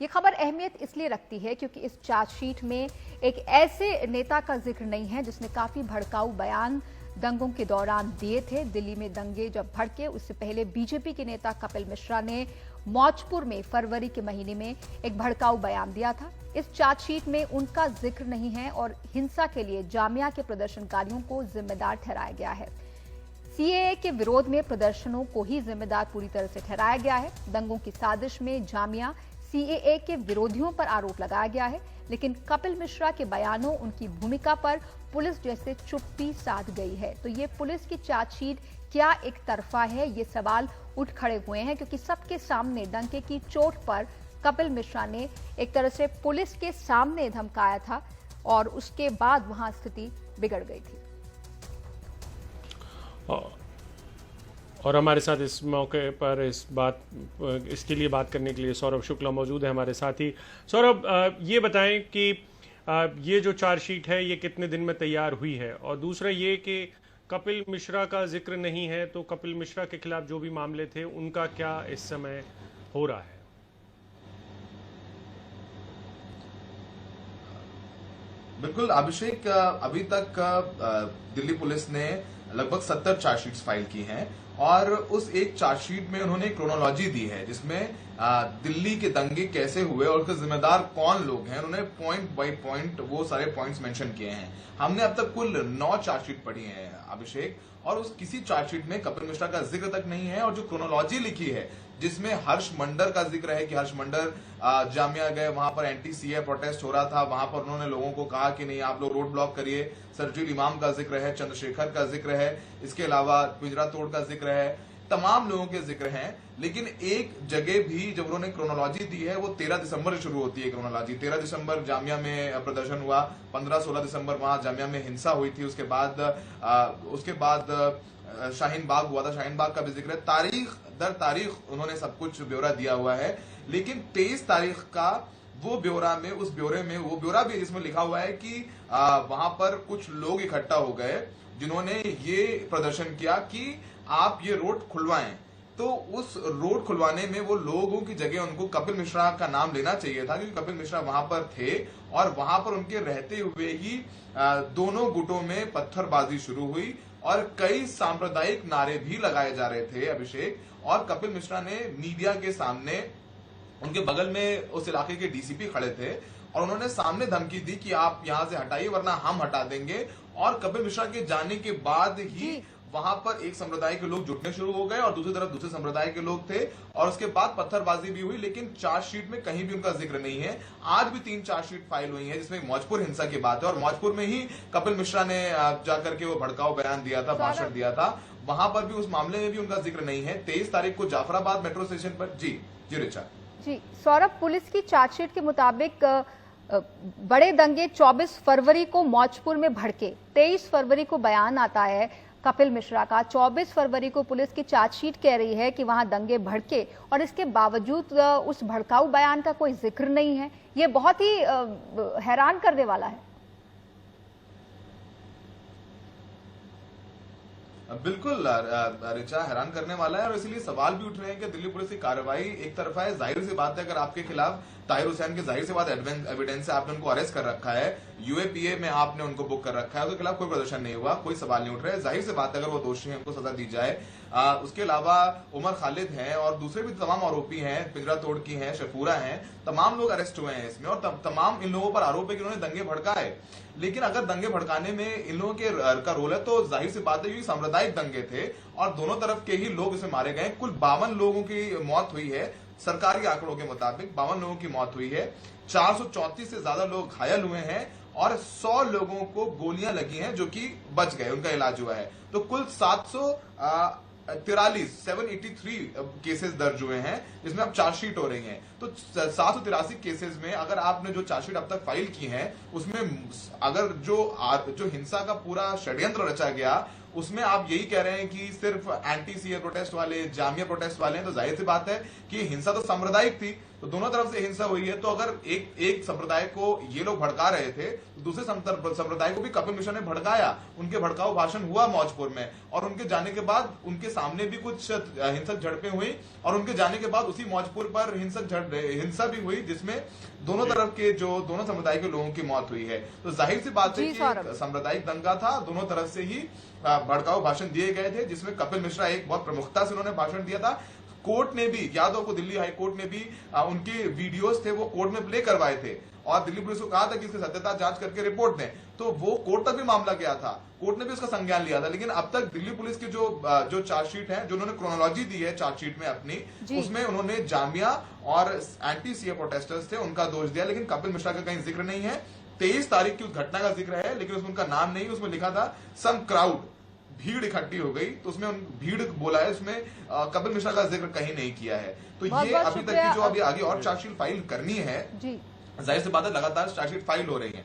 ये खबर अहमियत इसलिए रखती है क्योंकि इस चार्जशीट में एक ऐसे नेता का जिक्र नहीं है जिसने काफी भड़काऊ बयान दंगों के दौरान दिए थे। दिल्ली में दंगे जब भड़के उससे पहले बीजेपी के नेता कपिल मिश्रा ने मौजपुर में फरवरी के महीने में एक भड़काऊ बयान दिया था। इस चार्जशीट में उनका जिक्र नहीं है और हिंसा के लिए जामिया के प्रदर्शनकारियों को जिम्मेदार ठहराया गया है। सीएए के विरोध में प्रदर्शनों को ही जिम्मेदार पूरी तरह से ठहराया गया है। दंगों की साजिश में जामिया सीएए के विरोधियों पर आरोप लगाया गया है, लेकिन कपिल मिश्रा के बयानों, उनकी भूमिका पर पुलिस जैसे चुप्पी साध गई है। तो ये पुलिस की चार्जशीट क्या एक तरफा है, ये सवाल उठ खड़े हुए हैं क्योंकि सबके सामने डंके की चोट पर कपिल मिश्रा ने एक तरह से पुलिस के सामने धमकाया था और उसके बाद वहां स्थिति बिगड़ गई थी। और हमारे साथ इस मौके पर इसके लिए बात करने के लिए सौरभ शुक्ला मौजूद है हमारे साथ ही। सौरभ, ये बताएं कि ये जो चार्जशीट है ये कितने दिन में तैयार हुई है, और दूसरा ये कि कपिल मिश्रा का जिक्र नहीं है, तो कपिल मिश्रा के खिलाफ जो भी मामले थे उनका क्या इस समय हो रहा है? बिल्कुल अभिषेक, अभी तक दिल्ली पुलिस ने लगभग 70 चार्जशीट्स फाइल की हैं और उस एक चार्जशीट में उन्होंने क्रोनोलॉजी दी है जिसमें दिल्ली के दंगे कैसे हुए और उसके जिम्मेदार कौन लोग हैं, उन्होंने पॉइंट बाय पॉइंट वो सारे पॉइंट्स मेंशन किए हैं। हमने अब तक कुल 9 चार्जशीट पढ़ी है अभिषेक, और उस किसी चार्जशीट में कपिल मिश्रा का जिक्र तक नहीं है। और जो क्रोनोलॉजी लिखी है जिसमें हर्ष मंडर का जिक्र है कि हर्ष मंडर जामिया गए, वहां पर एंटी सीए प्रोटेस्ट हो रहा था, वहां पर उन्होंने लोगों को कहा कि नहीं आप लोग रोड ब्लॉक करिए। सरजुल इमाम का जिक्र है, चंद्रशेखर का जिक्र है, इसके अलावा पिंजरा तोड़ का जिक्र है, तमाम लोगों के जिक्र हैं। लेकिन एक जगह भी जब उन्होंने क्रोनोलॉजी दी है वो 13 दिसंबर से शुरू होती है क्रोनोलॉजी। 13 दिसंबर जामिया में प्रदर्शन हुआ, 15-16 दिसंबर वहां जामिया में हिंसा हुई थी, उसके बाद शाहीन बाग हुआ था, शाहीन बाग का भी जिक्र है। तारीख दर तारीख उन्होंने सब कुछ ब्यौरा दिया हुआ है। लेकिन 23 तारीख का वो ब्यौरा में, उस ब्यौरे में वो ब्यौरा भी जिसमें लिखा हुआ है कि वहां पर कुछ लोग इकट्ठा हो गए जिन्होंने ये प्रदर्शन किया कि आप ये रोड खुलवाएं। तो उस रोड खुलवाने में वो लोगों की जगह उनको कपिल मिश्रा का नाम लेना चाहिए था क्योंकि कपिल मिश्रा वहां पर थे और वहां पर उनके रहते हुए ही दोनों गुटों में पत्थरबाजी शुरू हुई और कई सांप्रदायिक नारे भी लगाए जा रहे थे अभिषेक। और कपिल मिश्रा ने मीडिया के सामने, उनके बगल में उस इलाके के डीसीपी खड़े थे और उन्होंने सामने धमकी दी कि आप यहां से हटाइए वरना हम हटा देंगे। और कपिल मिश्रा के जाने के बाद ही वहां पर एक संप्रदाय के लोग जुटने शुरू हो गए और दूसरी तरफ दूसरे संप्रदाय के लोग थे और उसके बाद पत्थरबाजी भी हुई। लेकिन चार्जशीट में कहीं भी उनका जिक्र नहीं है। आज भी 3 चार्जशीट फाइल हुई है जिसमें मौजपुर हिंसा की बात है और मौजपुर में ही कपिल मिश्रा ने जाकर के वो भड़काऊ बयान दिया था, भाषण दिया था, वहां पर भी उस मामले में भी उनका जिक्र नहीं है। 23 तारीख को जाफराबाद मेट्रो स्टेशन पर जी रिचा जी सौरभ, पुलिस की चार्जशीट के मुताबिक बड़े दंगे 24 फरवरी को मौजपुर में भड़के। 23 फरवरी को बयान आता है कपिल मिश्रा का। 24 फरवरी को पुलिस की चार्जशीट कह रही है कि वहां दंगे भड़के और इसके बावजूद उस भड़काऊ बयान का कोई जिक्र नहीं है। ये बहुत ही हैरान करने वाला है। बिल्कुल रिचा, हैरान करने वाला है और इसीलिए सवाल भी उठ रहे हैं कि दिल्ली पुलिस की कार्रवाई एक तरफा है। जाहिर सी बात है अगर आपके खिलाफ ताहिर हुसैन के जाहिर सी बात एविडेंस है, आपने उनको अरेस्ट कर रखा है, यूएपीए में आपने उनको बुक कर रखा है, उसके खिलाफ कोई प्रदर्शन नहीं हुआ, कोई सवाल नहीं उठ रहा है। जाहिर सी बात है अगर वो दोषी हैं उनको सजा दी जाए। उसके अलावा उमर खालिद हैं और दूसरे भी तमाम आरोपी हैं, पिंजरा तोड़ की हैं, शफूरा हैं, तमाम लोग अरेस्ट हुए हैं इसमें और तमाम इन लोगों पर आरोप है कि उन्होंने दंगे भड़काए। लेकिन अगर दंगे भड़काने में इन लोगों का रोल है तो जाहिर सी बात है कि सांप्रदायिक दंगे थे और दोनों तरफ के ही लोग इसमें मारे गए। कुल 52 लोगों की मौत हुई है, सरकारी आंकड़ों के मुताबिक 52 लोगों की मौत हुई है, 434 से ज्यादा लोग घायल हुए हैं और 100 लोगों को गोलियां लगी हैं जो कि बच गए, उनका इलाज हुआ है। तो कुल 783 केसेस दर्ज हुए हैं जिसमें अब चार्जशीट हो रही हैं। तो 783 केसेस में अगर आपने जो चार्जशीट अब तक फाइल की है उसमें अगर जो हिंसा का पूरा षड्यंत्र रचा गया उसमें आप यही कह रहे हैं कि सिर्फ एंटी सीए प्रोटेस्ट वाले, जामिया प्रोटेस्ट वाले हैं, तो जाहिर सी बात है कि हिंसा तो सांप्रदायिक थी, तो दोनों तरफ से हिंसा हुई है। तो अगर एक संप्रदाय को ये लोग भड़का रहे थे तो दूसरे संप्रदाय को भी कपिल मिश्रा ने भड़काया, उनके भड़काऊ भाषण हुआ मौजपुर में, और उनके जाने के बाद उनके सामने भी कुछ हिंसक झड़पें हुई, और उनके जाने के बाद उसी मौजपुर पर हिंसा भी हुई, जिसमें दोनों तरफ के दोनों समुदाय के लोगों की मौत हुई है। तो जाहिर सी बात है कि सांप्रदायिक दंगा था, दोनों तरफ से ही भड़काऊ भाषण दिए गए थे, जिसमें कपिल मिश्रा एक बहुत प्रमुखता से उन्होंने भाषण दिया था। कोर्ट ने भी, यादव को दिल्ली हाई कोर्ट ने भी उनके वीडियोस थे वो कोर्ट में प्ले करवाए थे, और दिल्ली पुलिस को कहा था कि इसकी सत्यता जांच करके रिपोर्ट दें, तो वो कोर्ट तक भी मामला गया था, कोर्ट ने भी उसका संज्ञान लिया था। लेकिन अब तक दिल्ली पुलिस की जो चार्जशीट है, जो उन्होंने क्रोनोलॉजी दी है चार्जशीट में अपनी, उसमें उन्होंने जामिया और एंटी सीए प्रोटेस्टर्स थे उनका दोष दिया, लेकिन कपिल मिश्रा का कहीं जिक्र नहीं है। 23 तारीख की उस घटना का जिक्र है, लेकिन उसमें उनका नाम नहीं, उसमें लिखा था सम क्राउड, भीड़ इकट्ठी हो गई, तो उसमें भीड़ बोला है, उसमें कपिल मिश्रा का जिक्र कहीं नहीं किया है। तो ये अभी तक की जो अभी आगे और चार्जशीट फाइल करनी है, जाहिर सी बात है लगातार चार्जशीट फाइल हो रही है।